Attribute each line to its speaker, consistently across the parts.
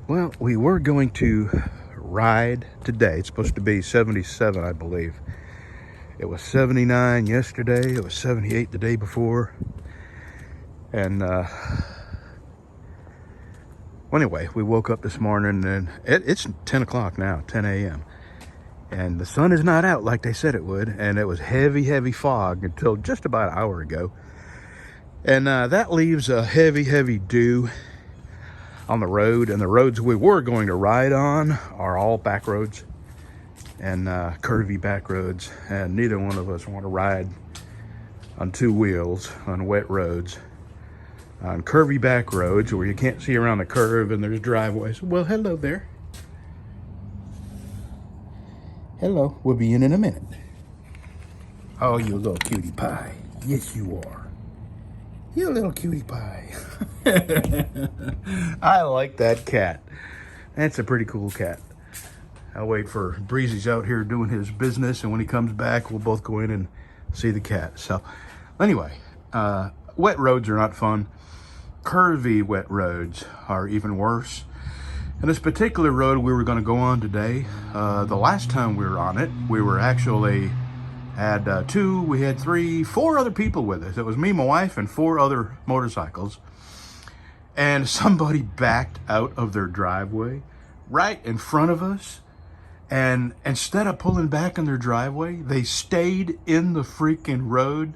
Speaker 1: Well, we were going to ride today. It's supposed to be 77, I believe. It was 79 yesterday. It was 78 the day before. And well, anyway, we woke up this morning and it's 10 o'clock now, 10 a.m. And the sun is not out like they said it would. And it was heavy, heavy fog until just about an hour ago. And that leaves a heavy, heavy dew on the road. And the roads we were going to ride on are all back roads and curvy back roads. And neither one of us want to ride on two wheels on wet roads. On curvy back roads where you can't see around the curve and there's driveways. Well, hello there. Hello, we'll be in a minute. Oh, you little cutie pie. Yes, you are. You little cutie pie. I like that cat. That's a pretty cool cat. I'll wait for Breezy's out here doing his business, and when he comes back, we'll both go in and see the cat. So, anyway, wet roads are not fun. Curvy wet roads are even worse. And this particular road we were going to go on today, the last time we were on it, we were actually had four other people with us. It was me, my wife, and four other motorcycles. And somebody backed out of their driveway right in front of us. And instead of pulling back in their driveway, they stayed in the freaking road.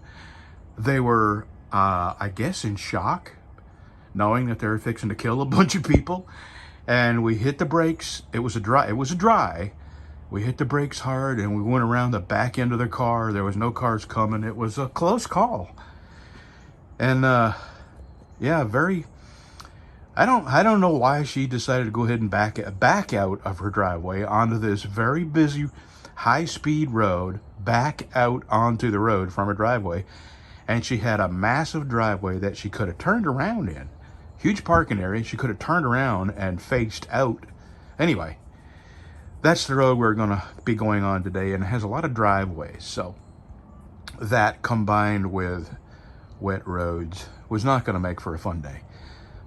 Speaker 1: They were, I guess, in shock, knowing that they were fixing to kill a bunch of people. And we hit the brakes. It was a dry. We hit the brakes hard and we went around the back end of their car. There was no cars coming. It was a close call. And yeah, I don't know why she decided to go ahead and back out of her driveway onto this very busy high-speed road, back out onto the road from her driveway. And she had a massive driveway that she could have turned around in. Huge parking area. She could have turned around and faced out. Anyway, that's the road we're going to be going on today, and it has a lot of driveways. So that combined with wet roads was not going to make for a fun day.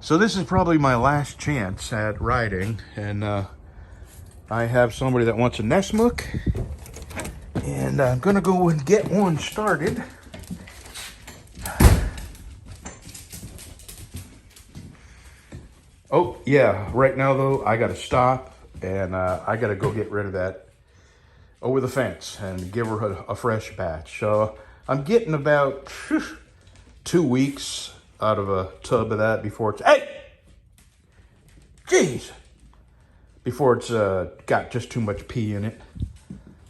Speaker 1: So this is probably my last chance at riding, and I have somebody that wants a Nessmuk, and I'm going to go and get one started. Oh, yeah, right now, though, I got to stop, and I got to go get rid of that over the fence and give her a fresh batch. So I'm getting about 2 weeks out of a tub of that before it's... Hey! Jeez! Before it's got just too much pee in it.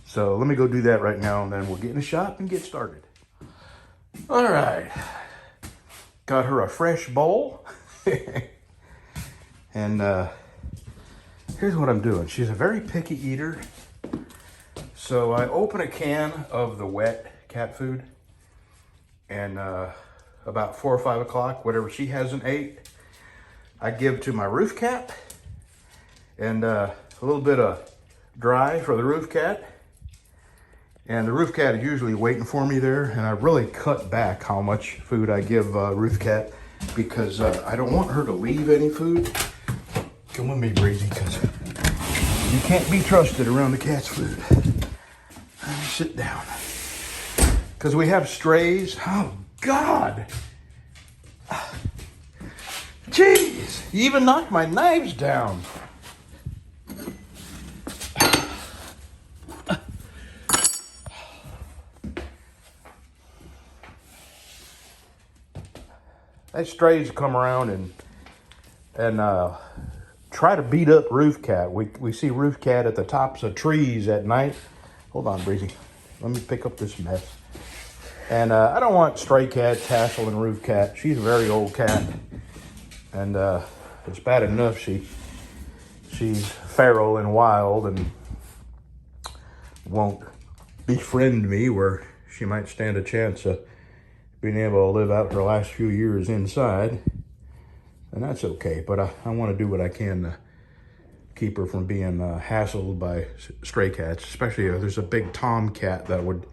Speaker 1: So let me go do that right now, and then we'll get in the shop and get started. All right. Got her a fresh bowl. And here's what I'm doing. She's a very picky eater. So I open a can of the wet cat food. And about 4 or 5 o'clock, whatever she hasn't ate, I give to my roof cat. And a little bit of dry for the roof cat. And the roof cat is usually waiting for me there. And I really cut back how much food I give roof cat, because I don't want her to leave any food. Come with me, Breezy, because you can't be trusted around the cat's food. Sit down. Because we have strays. Oh, God. Jeez, you even knocked my knives down. That strays come around and try to beat up roof cat. We see roof cat at the tops of trees at night. Hold on, Breezy. Let me pick up this mess. And I don't want stray cats hassling roof cat. She's a very old cat. And it's bad enough she's feral and wild and won't befriend me, where she might stand a chance of being able to live out her last few years inside. And that's okay, but I want to do what I can to keep her from being hassled by stray cats, especially if there's a big tomcat that would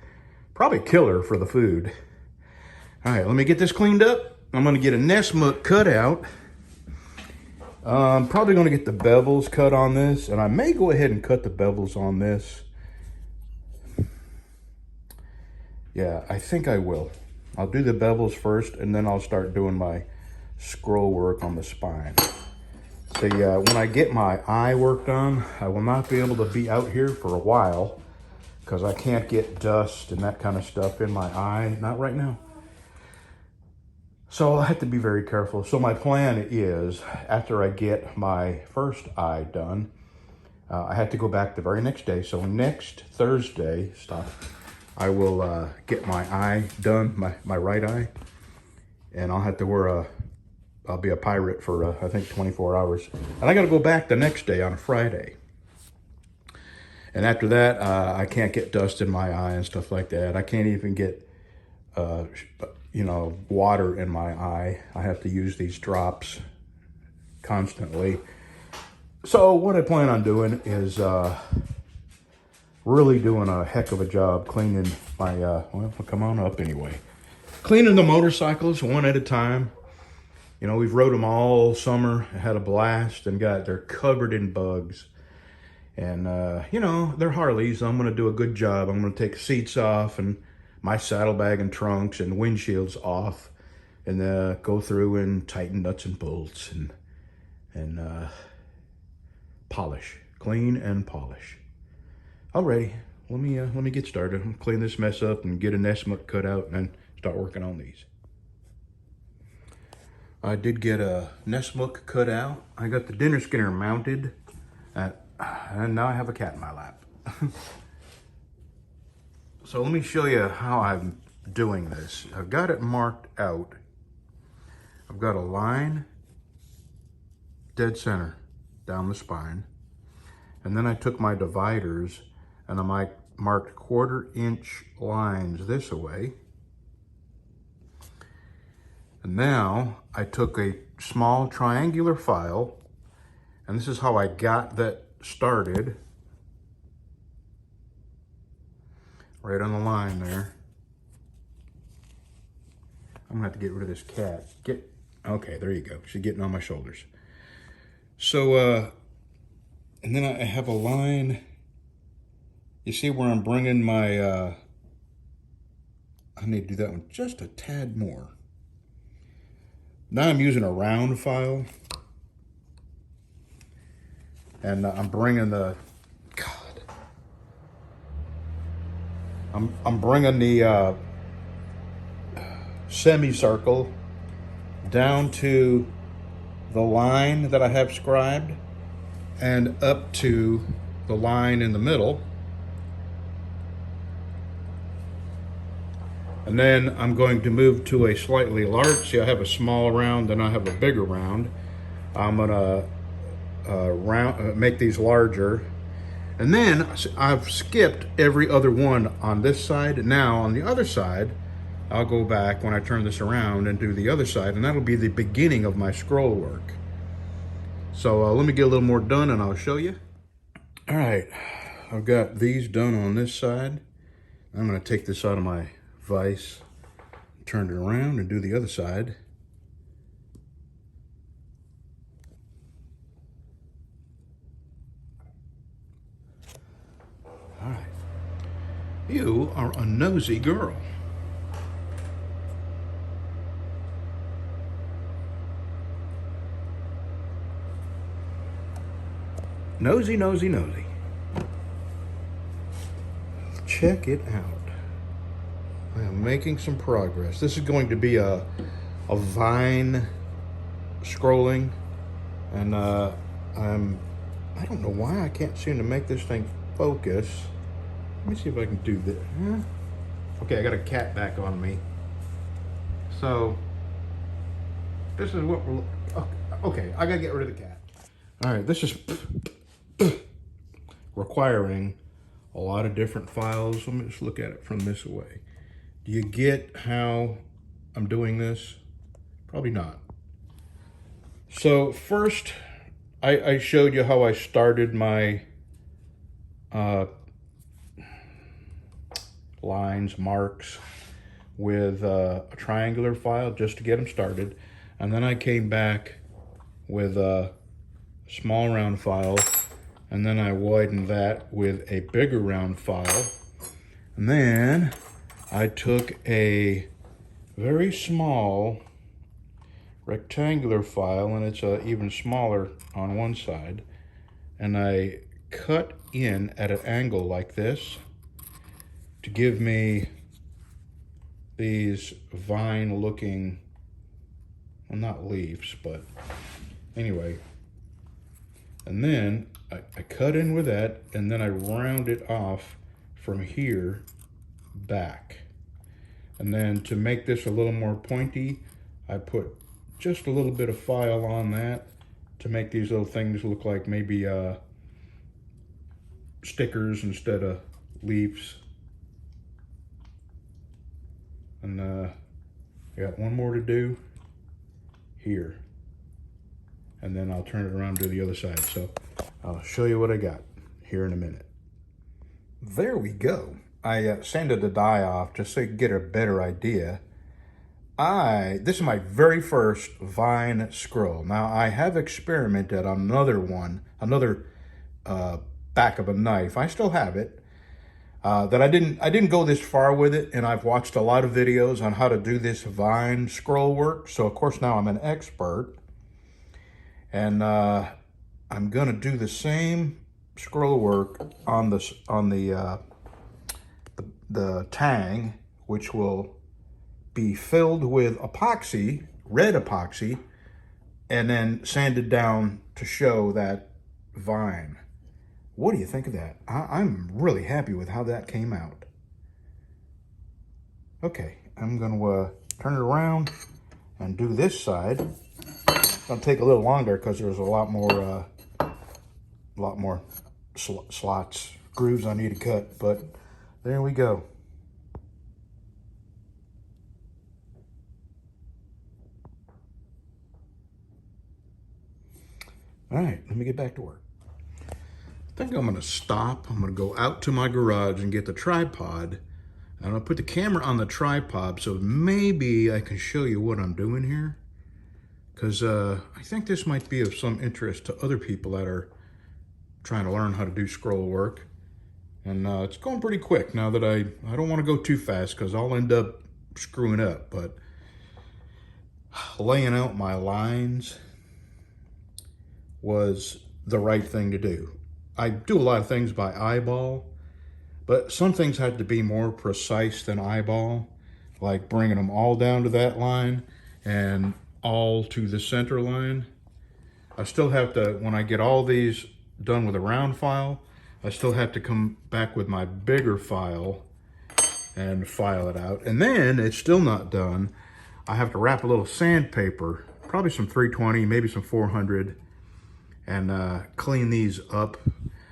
Speaker 1: probably kill her for the food. All right, let me get this cleaned up. I'm going to get a Nessmuk cut out, I'm probably going to get the bevels cut on this, and I may go ahead and cut the bevels on this. Yeah, I think I will. I'll do the bevels first, and then I'll start doing my scroll work on the spine. See, when I get my eye work done, I will not be able to be out here for a while because I can't get dust and that kind of stuff in my eye. Not right now. So I'll have to be very careful. So my plan is, after I get my first eye done, I have to go back the very next day. So next Thursday, I will get my eye done, my right eye. And I'll have to wear I'll be a pirate for, I think, 24 hours. And I got to go back the next day on a Friday. And after that, I can't get dust in my eye and stuff like that. I can't even get, water in my eye. I have to use these drops constantly. So what I plan on doing is really doing a heck of a job cleaning my, well, come on up anyway. Cleaning the motorcycles one at a time. You know, we've rode them all summer, had a blast, and they're covered in bugs. And, they're Harleys. I'm going to do a good job. I'm going to take seats off and my saddlebag and trunks and windshields off, and go through and tighten nuts and bolts and polish, clean and polish. Alrighty, let me get started. I'll clean this mess up and get a nest cut out and then start working on these. I did get a nest cut out. I got the dinner skinner mounted, and now I have a cat in my lap. So let me show you how I'm doing this. I've got it marked out. I've got a line dead center down the spine. And then I took my dividers and I marked 1/4 inch lines this way. And now I took a small triangular file, and this is how I got that started. Right on the line there. I'm gonna have to get rid of this cat. Okay, there you go. She's getting on my shoulders. So, and then I have a line. You see where I'm bringing my, I need to do that one just a tad more. Now I'm using a round file. And I'm bringing I'm bringing the semicircle down to the line that I have scribed and up to the line in the middle. And then I'm going to move to a slightly large. See, I have a small round and I have a bigger round. I'm gonna make these larger. And then I've skipped every other one on this side. Now on the other side, I'll go back when I turn this around and do the other side, and that'll be the beginning of my scroll work. So let me get a little more done and I'll show you. All right, I've got these done on this side. I'm gonna take this out of my vise, turn it around and do the other side. All right. You are a nosy girl. Nosy, nosy, nosy. Check it out. I am making some progress. This is going to be a vine scrolling, and I don't know why I can't seem to make this thing focus. Let me see if I can do this. Okay, I got a cat back on me. So this is what we're. Okay, I gotta get rid of the cat. All right, this is requiring a lot of different files. Let me just look at it from this way. Do you get how I'm doing this? Probably not. So first, I showed you how I started my lines, marks with a triangular file just to get them started. And then I came back with small round file, and then I widened that with a bigger round file. And then I took a very small rectangular file, and it's even smaller on one side, and I cut in at an angle like this to give me these vine looking, well, not leaves, but anyway. And then I cut in with that, and then I round it off from here back. And then to make this a little more pointy, I put just a little bit of file on that to make these little things look like maybe stickers instead of leaves. And I got one more to do here. And then I'll turn it around to the other side. So I'll show you what I got here in a minute. There we go. I sanded the die off just so you can get a better idea. This is my very first vine scroll. Now I have experimented on another one, another back of a knife. I still have it. That I didn't go this far with it, and I've watched a lot of videos on how to do this vine scroll work. So of course now I'm an expert. And I'm gonna do the same scroll work on the tang, which will be filled with epoxy, red epoxy, and then sanded down to show that vine. What do you think of that? I'm really happy with how that came out. Okay, I'm gonna turn it around and do this side. Gonna take a little longer because there's a lot more slots, grooves I need to cut, but there we go. All right, let me get back to work. I think I'm gonna stop. I'm gonna go out to my garage and get the tripod. I'm gonna put the camera on the tripod so maybe I can show you what I'm doing here. Because I think this might be of some interest to other people that are trying to learn how to do scroll work. And it's going pretty quick now that I don't want to go too fast because I'll end up screwing up. But laying out my lines was the right thing to do. I do a lot of things by eyeball, but some things had to be more precise than eyeball, like bringing them all down to that line and all to the center line. I still have to, when I get all these done with a round file, I still have to come back with my bigger file and file it out. And then it's still not done. I have to wrap a little sandpaper, probably some 320, maybe some 400, and clean these up.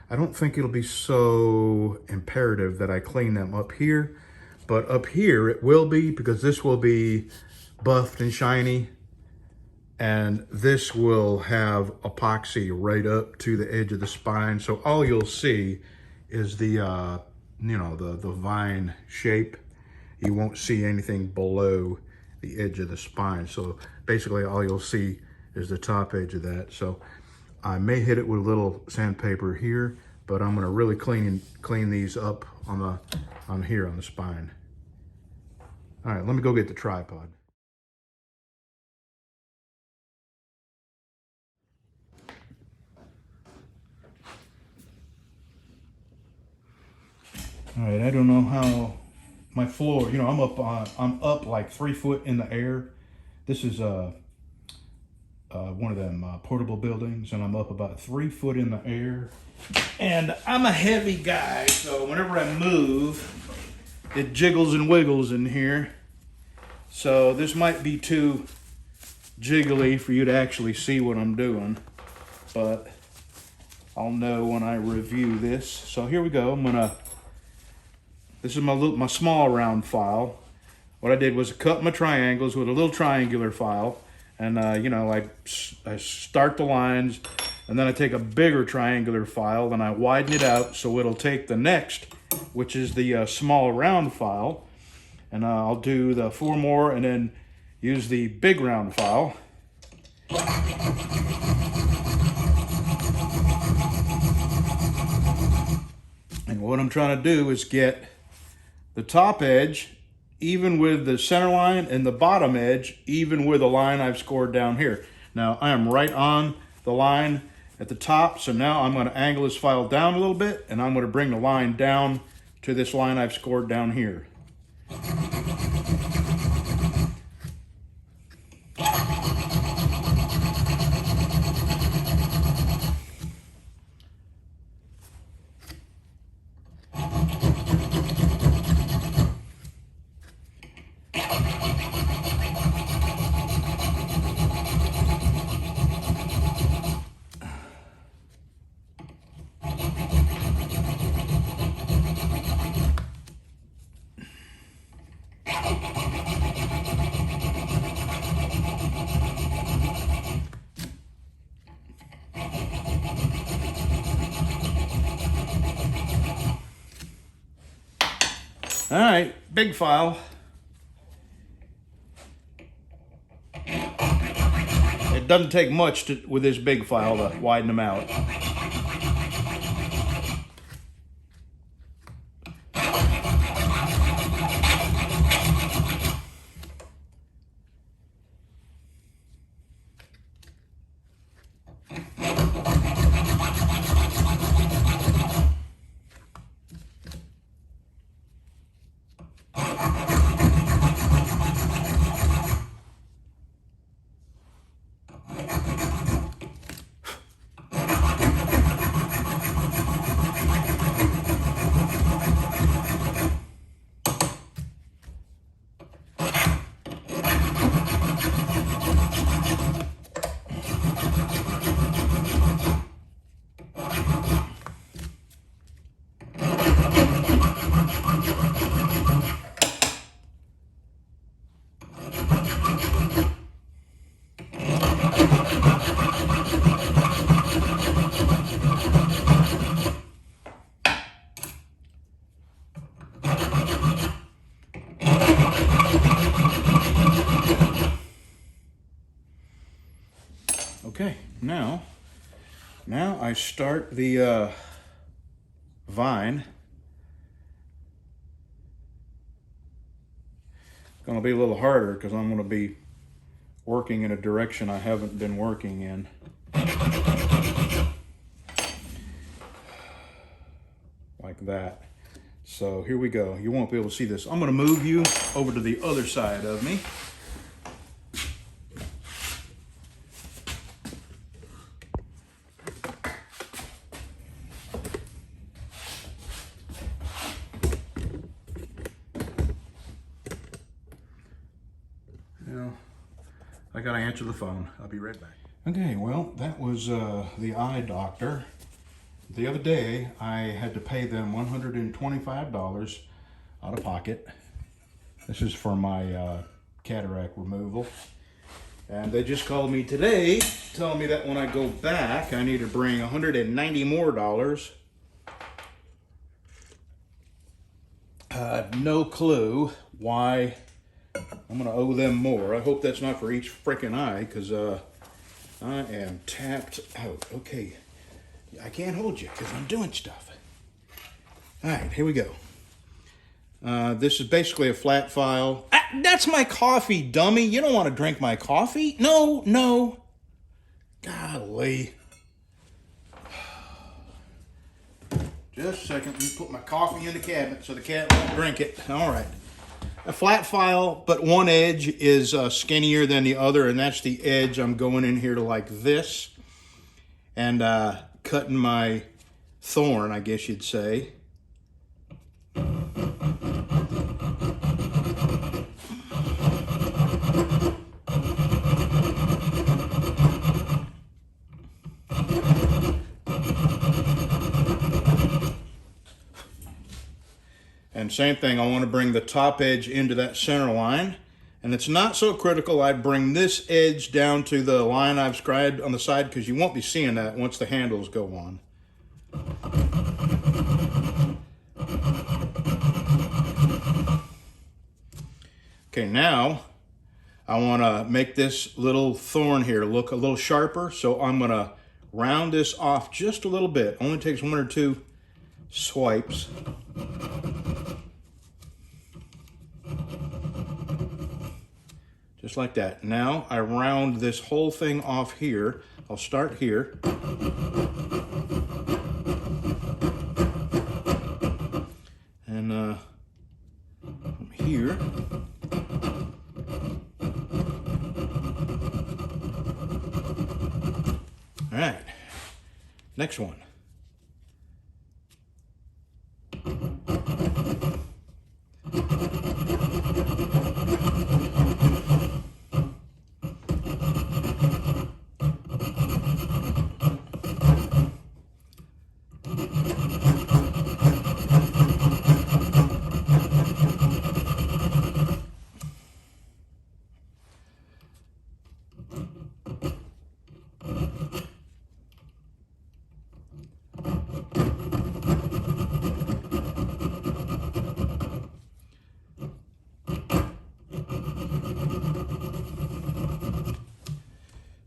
Speaker 1: I don't think it'll be so imperative that I clean them up here, but up here it will be, because this will be buffed and shiny. And this will have epoxy right up to the edge of the spine. So all you'll see is the, the vine shape. You won't see anything below the edge of the spine. So basically all you'll see is the top edge of that. So I may hit it with a little sandpaper here, but I'm gonna really clean these up on here on the spine. All right, let me go get the tripod. All right, I don't know how my floor, I'm up like 3 foot in the air. This is one of them portable buildings, and I'm up about 3 foot in the air. And I'm a heavy guy, so whenever I move, it jiggles and wiggles in here. So this might be too jiggly for you to actually see what I'm doing, but I'll know when I review this. So here we go. This is my small round file. What I did was cut my triangles with a little triangular file, and I start the lines, and then I take a bigger triangular file and I widen it out so it'll take the next, which is the small round file, and I'll do the 4 more and then use the big round file. what I'm trying to do is get the top edge even with the center line and the bottom edge even with the line I've scored down here. Now I am right on the line at the top, so now I'm going to angle this file down a little bit, and I'm going to bring the line down to this line I've scored down here. All right, big file. It doesn't take much with this big file to widen them out. Okay, now I start the vine. It's going to be a little harder because I'm going to be working in a direction I haven't been working in. Like that. So here we go. You won't be able to see this. I'm going to move you over to the other side of me. I gotta answer the phone. I'll be right back. Okay, well, that was the eye doctor. The other day, I had to pay them $125 out of pocket. This is for my cataract removal. And they just called me today, telling me that when I go back, I need to bring $190 more. I have no clue why I'm going to owe them more. I hope that's not for each frickin' eye, because I am tapped out. Okay, I can't hold you because I'm doing stuff. All right, here we go. This is basically a flat file. That's my coffee, dummy. You don't want to drink my coffee? No, no. Golly. Just a second. Let me put my coffee in the cabinet so the cat won't drink it. All right. A flat file, but one edge is skinnier than the other, and that's the edge I'm going in here to like this. And cutting my thorn, I guess you'd say. And same thing, I want to bring the top edge into that center line. And it's not so critical. I'd bring this edge down to the line I've scribed on the side, because you won't be seeing that once the handles go on. Okay, now I want to make this little thorn here look a little sharper. So I'm going to round this off just a little bit. Only takes one or two swipes. Just like that. Now I round this whole thing off here. I'll start here. And from here. All right, next one.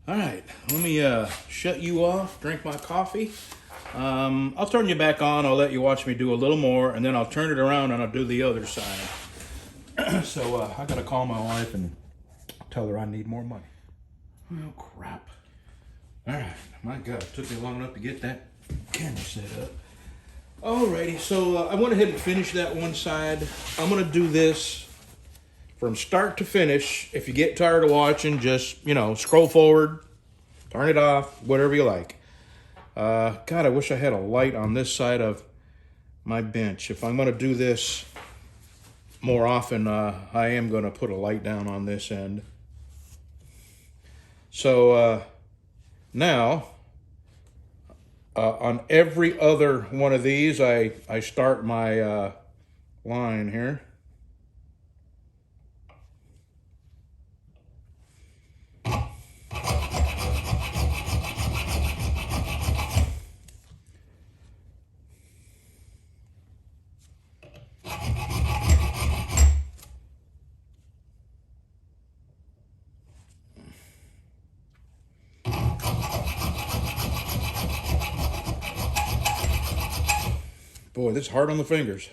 Speaker 1: All right, let me shut you off, drink my coffee. I'll turn you back on. I'll let you watch me do a little more, and then I'll turn it around and I'll do the other side. So I gotta call my wife and tell her I need more money. Oh, crap. All right, my God, it took me long enough to get that camera set up. Alrighty, so I went ahead and finished that one side. I'm gonna do this from start to finish. If you get tired of watching, just, you know, scroll forward, turn it off, whatever you like. God, I wish I had a light on this side of my bench. If I'm going to do this more often, I am going to put a light down on this end. So now, on every other one of these, I start my line here. Boy, this is hard on the fingers.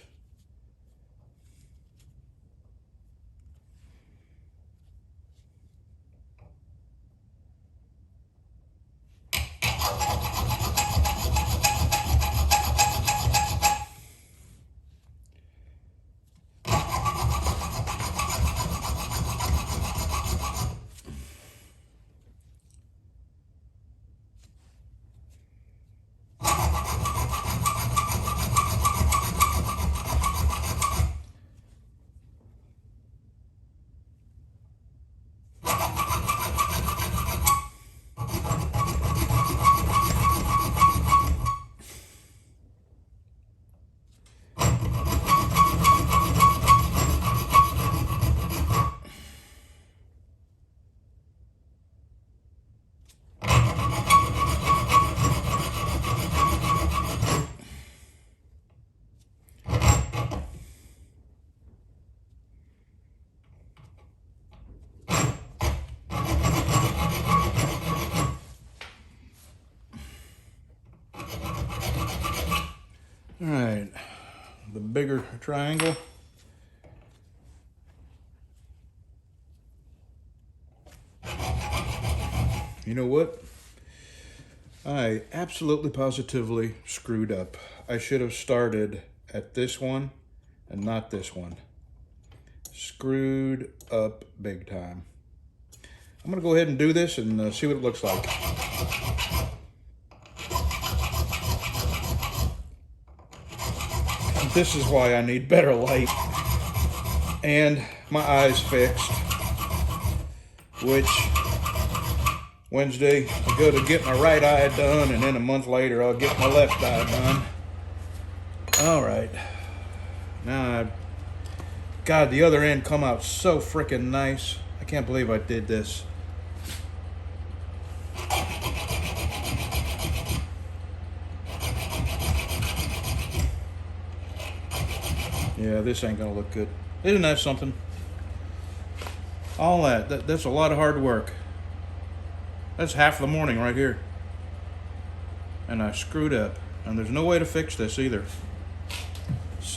Speaker 1: All right, the bigger triangle. You know what? I absolutely positively screwed up. I should have started at this one and not this one. Screwed up big time. I'm gonna go ahead and do this and see what it looks like. This is why I need better light and my eyes fixed, which Wednesday I go to get my right eye done, and then a month later I'll get my left eye done. All right, now God, the other end come out so freaking nice. I can't believe I did this. Yeah, this ain't gonna look good. Isn't that something? All that's a lot of hard work. That's half the morning right here. And I screwed up. And there's no way to fix this either.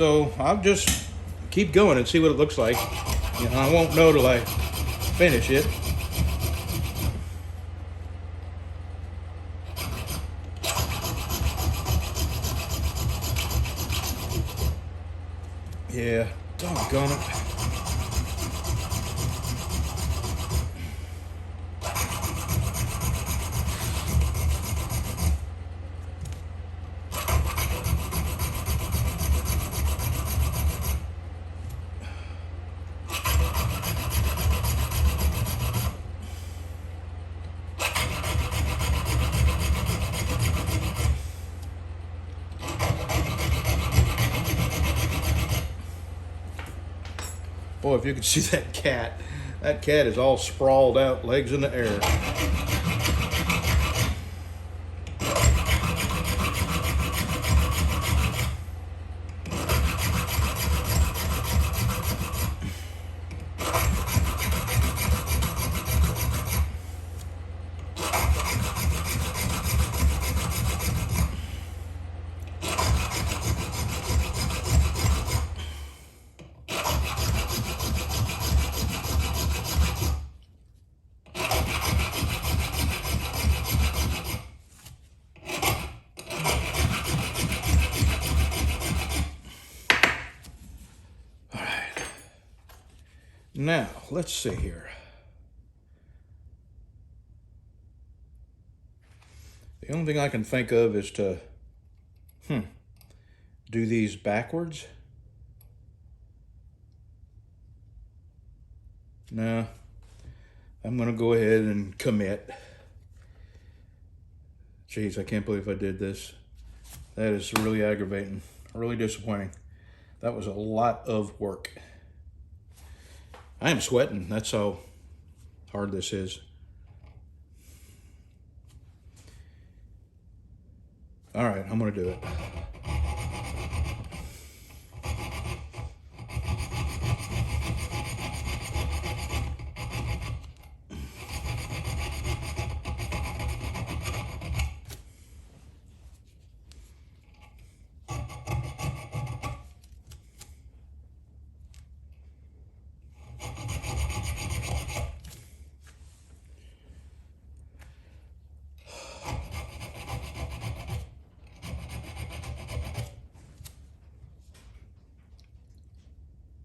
Speaker 1: So I'll just keep going and see what it looks like. You know, I won't know till I finish it. Yeah, doggone it. Boy, if you could see that cat is all sprawled out, legs in the air. Now, let's see here. The only thing I can think of is to do these backwards. No, I'm going to go ahead and commit. Jeez, I can't believe I did this. That is really aggravating, really disappointing. That was a lot of work. I am sweating. That's how hard this is. All right, I'm gonna do it.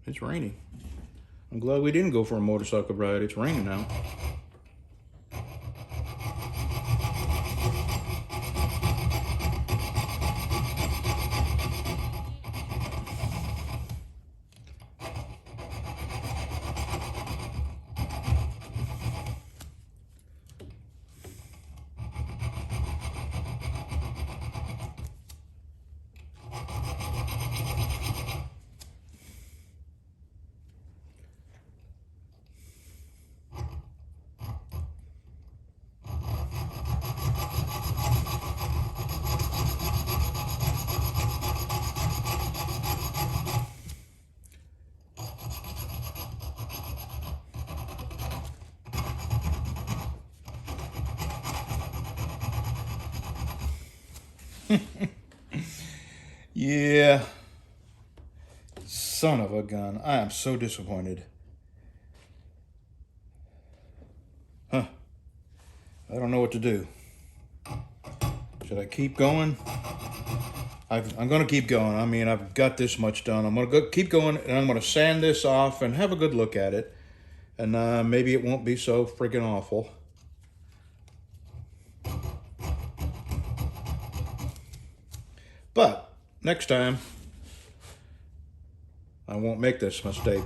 Speaker 1: It's raining. I'm glad we didn't go for a motorcycle ride. It's raining now. Yeah. Son of a gun. I am so disappointed. Huh. I don't know what to do. Should I keep going? I'm going to keep going. I mean, I've got this much done. I'm going to keep going, and I'm going to sand this off and have a good look at it. And maybe it won't be so freaking awful. But next time, I won't make this mistake.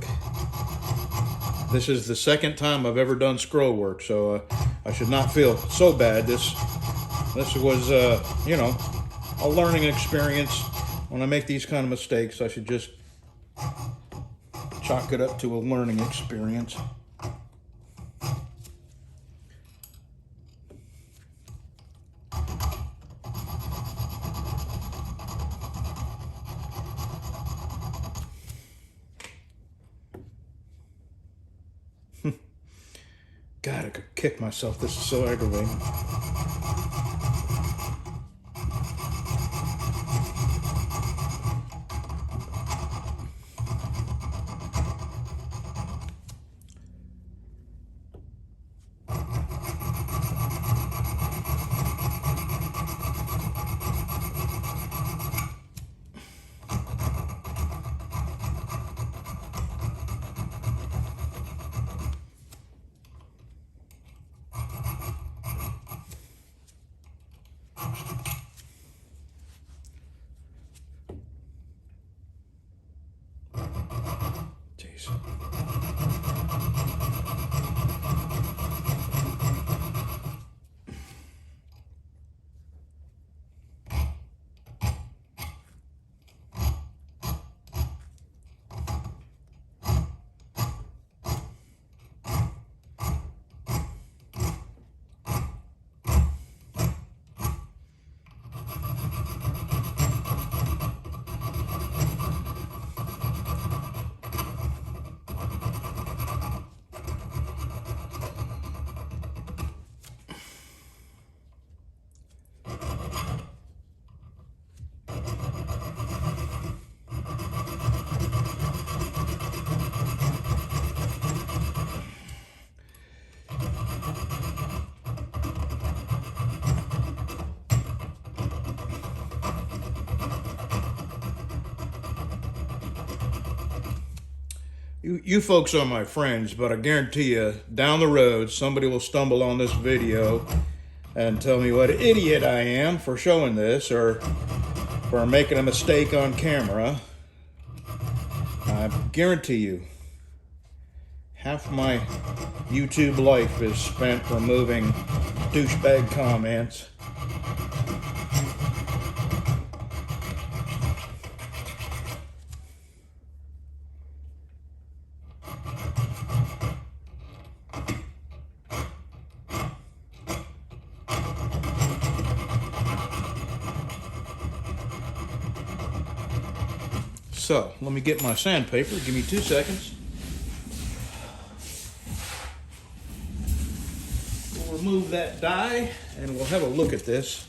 Speaker 1: This is the second time I've ever done scroll work, so I should not feel so bad. This was, you know, a learning experience. When I make these kind of mistakes, I should just chalk it up to a learning experience. God, I could kick myself. This is so aggravating. Jeez. You folks are my friends, but I guarantee you, down the road, somebody will stumble on this video and tell me what an idiot I am for showing this or for making a mistake on camera. I guarantee you, half my YouTube life is spent removing douchebag comments. So, let me get my sandpaper. Give me 2 seconds. We'll remove that dye and we'll have a look at this.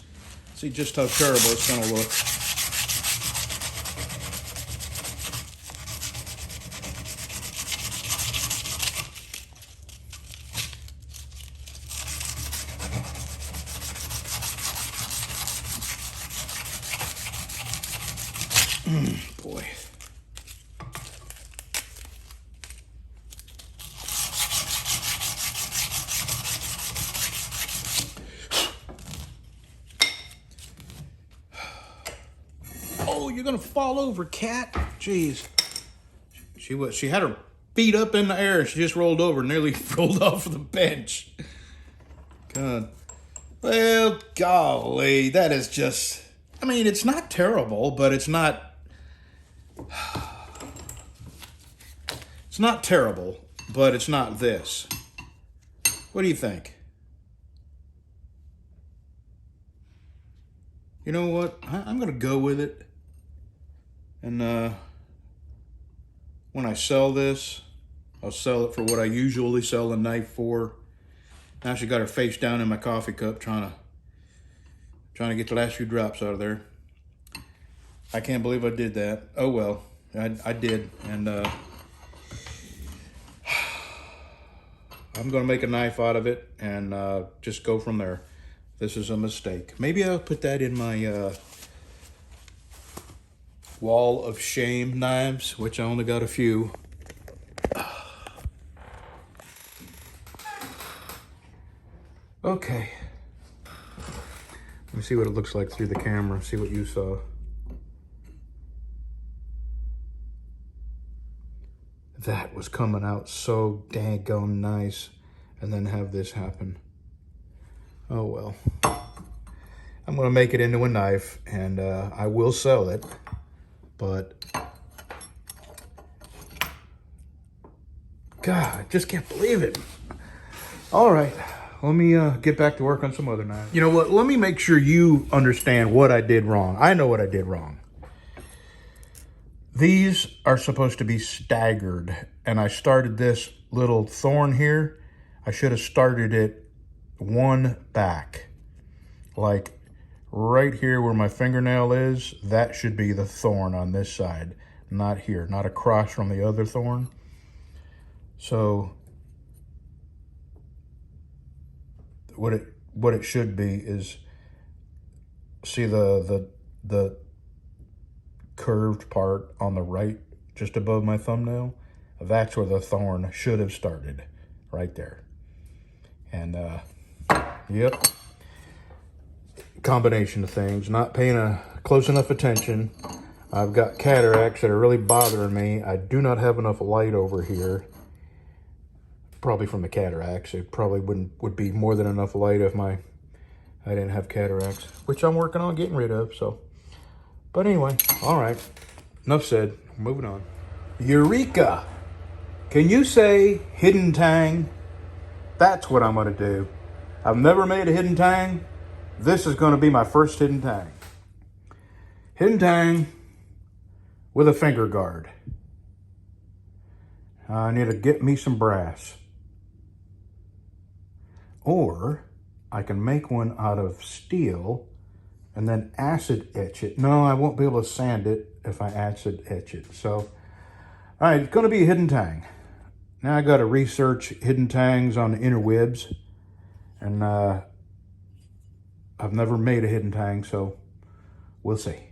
Speaker 1: See just how terrible it's going to look. Boy. Oh, you're gonna fall over, cat. Jeez. She had her feet up in the air and she just rolled over, nearly rolled off the bench. God. Well, golly, that is just, I mean, it's not terrible, but it's not terrible, but it's not this. What do you think? You know what? I'm going to go with it. And when I sell this, I'll sell it for what I usually sell a knife for. Now she got her face down in my coffee cup trying to get the last few drops out of there. I can't believe I did that. Oh well, I did. And I'm going to make a knife out of it and just go from there. This is a mistake. Maybe I'll put that in my wall of shame knives, which I only got a few. Okay. Let me see what it looks like through the camera, see what you saw. That was coming out so daggone nice, and then have this happen. Oh well. I'm gonna make it into a knife, and I will sell it, but God, I just can't believe it. All right, let me get back to work on some other knives. You know what, let me make sure you understand what I did wrong. I know what I did wrong. These are supposed to be staggered, and I started this little thorn here. I should have started it one back. Like right here where my fingernail is, that should be the thorn on this side, not here, not across from the other thorn. So what it should be is, see the curved part on the right, just above my thumbnail? That's where the thorn should have started, right there. And yep, combination of things, not paying close enough attention. I've got cataracts that are really bothering me. I do not have enough light over here. Probably from the cataracts. It probably would be more than enough light if I didn't have cataracts, which I'm working on getting rid of. So, but anyway, all right. Enough said. Moving on. Eureka! Can you say hidden tang? That's what I'm going to do. I've never made a hidden tang. This is going to be my first hidden tang. Hidden tang with a finger guard. I need to get me some brass. Or I can make one out of steel and then acid etch it. No, I won't be able to sand it if I acid etch it. So, all right, it's going to be a hidden tang. Now I got to research hidden tangs on the interwebs. And I've never made a hidden tang, so we'll see.